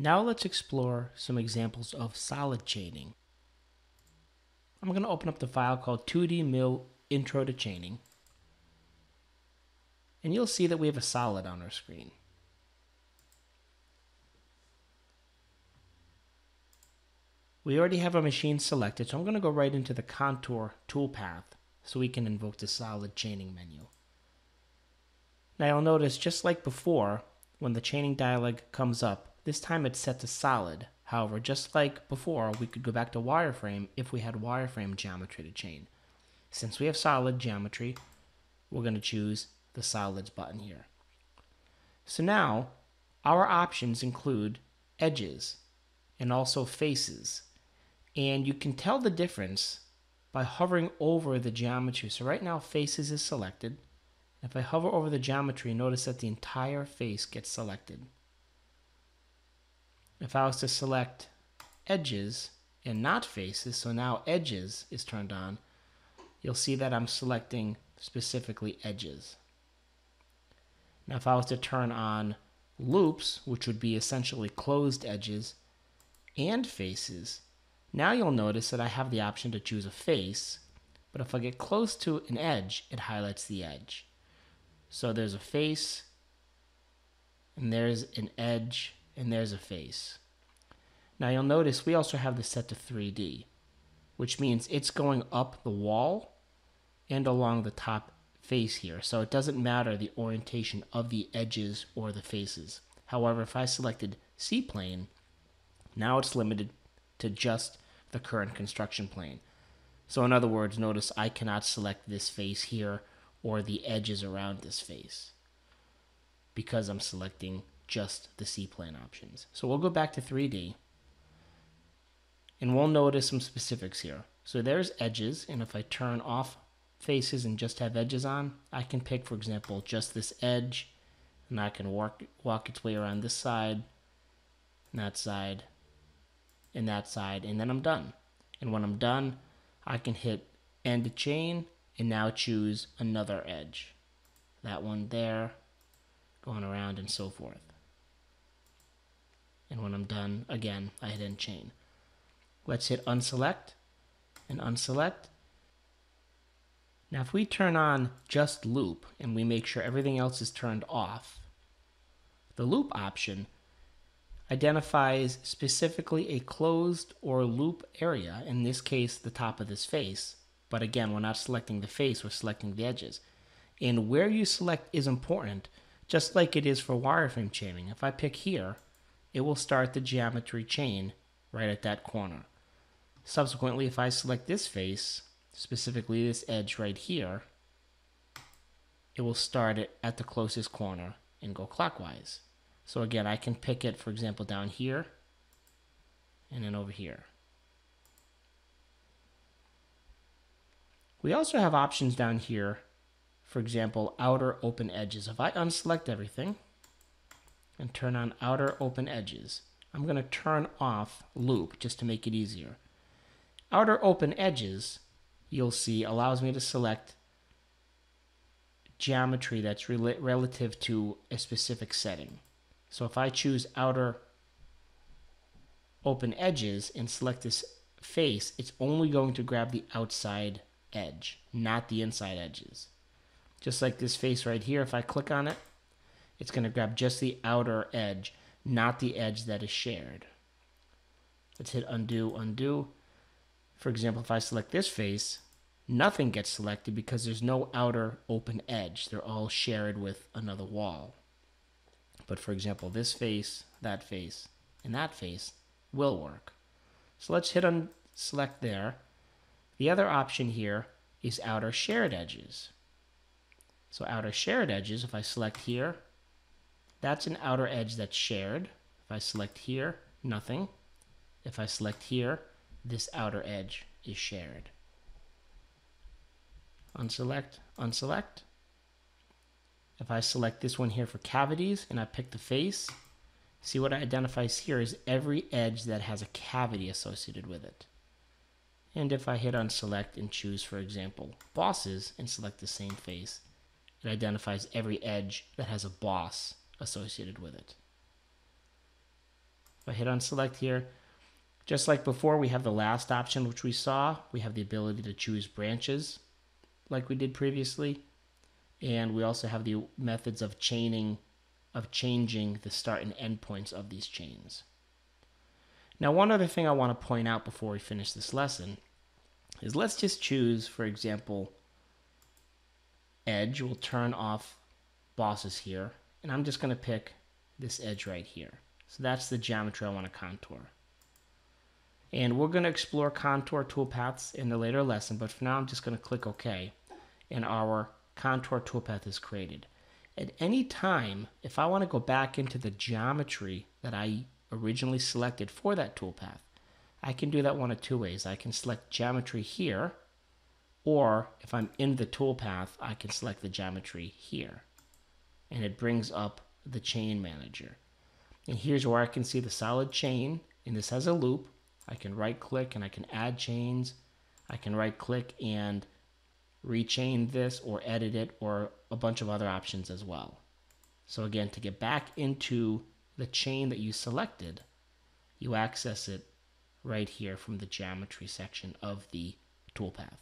Now let's explore some examples of solid chaining. I'm going to open up the file called 2D Mill Intro to Chaining. And you'll see that we have a solid on our screen. We already have our machine selected, so I'm going to go right into the contour toolpath so we can invoke the solid chaining menu. Now you'll notice, just like before, when the chaining dialog comes up, this time it's set to solid. However, just like before, we could go back to wireframe if we had wireframe geometry to chain. Since we have solid geometry, we're going to choose the solids button here. So now, our options include edges and also faces. And you can tell the difference by hovering over the geometry. So right now, faces is selected. If I hover over the geometry, notice that the entire face gets selected. If I was to select edges and not faces, so now edges is turned on, you'll see that I'm selecting specifically edges. Now if I was to turn on loops, which would be essentially closed edges and faces, now you'll notice that I have the option to choose a face, but if I get close to an edge, it highlights the edge. So there's a face, and there's an edge, and there's a face. Now you'll notice we also have this set to 3D, which means it's going up the wall and along the top face here. So it doesn't matter the orientation of the edges or the faces. However, if I selected C-plane, now it's limited to just the current construction plane. So in other words, notice I cannot select this face here or the edges around this face because I'm selecting just the C-plane options. So we'll go back to 3D and we'll notice some specifics here. So there's edges, and if I turn off faces and just have edges on, I can pick, for example, just this edge, and I can walk its way around this side, and that side, and that side, and then I'm done. And when I'm done, I can hit end chain and now choose another edge. That one there, going around and so forth. And when I'm done, again, I hit end chain. Let's hit unselect and unselect. Now if we turn on just loop and we make sure everything else is turned off, the loop option identifies specifically a closed or loop area, in this case the top of this face, but again we're not selecting the face, we're selecting the edges. And where you select is important, just like it is for wireframe chaining. If I pick here, it will start the geometry chain right at that corner. Subsequently, if I select this face, specifically this edge right here, it will start it at the closest corner and go clockwise. So again, I can pick it, for example, down here and then over here. We also have options down here, for example, outer open edges. If I unselect everything and turn on outer open edges, I'm going to turn off loop just to make it easier. Outer open edges, you'll see, allows me to select geometry that's relative to a specific setting. So if I choose outer open edges and select this face, it's only going to grab the outside edge, not the inside edges. Just like this face right here, if I click on it, it's going to grab just the outer edge, not the edge that is shared. Let's hit undo, undo. For example, if I select this face, nothing gets selected because there's no outer open edge. They're all shared with another wall. But for example, this face, and that face will work. So let's hit unselect there. The other option here is outer shared edges. So outer shared edges, if I select here, that's an outer edge that's shared. If I select here, nothing. If I select here, this outer edge is shared. Unselect, unselect. If I select this one here for cavities and I pick the face, see what it identifies here is every edge that has a cavity associated with it. And if I hit unselect and choose, for example, bosses and select the same face, it identifies every edge that has a boss associated with it. If I hit on select here, just like before, we have the last option which we saw. We have the ability to choose branches like we did previously. And we also have the methods of changing the start and end points of these chains. Now, one other thing I want to point out before we finish this lesson is let's just choose, for example, edge. We'll turn off bosses here, and I'm just going to pick this edge right here. So that's the geometry I want to contour. And we're going to explore contour toolpaths in the later lesson, but for now I'm just going to click OK, and our contour toolpath is created. At any time, if I want to go back into the geometry that I originally selected for that toolpath, I can do that one of two ways. I can select geometry here, or if I'm in the toolpath, I can select the geometry here. And it brings up the chain manager. And here's where I can see the solid chain, and this has a loop. I can right click and I can add chains. I can right click and rechain this or edit it, or a bunch of other options as well. So again, to get back into the chain that you selected, you access it right here from the geometry section of the toolpath.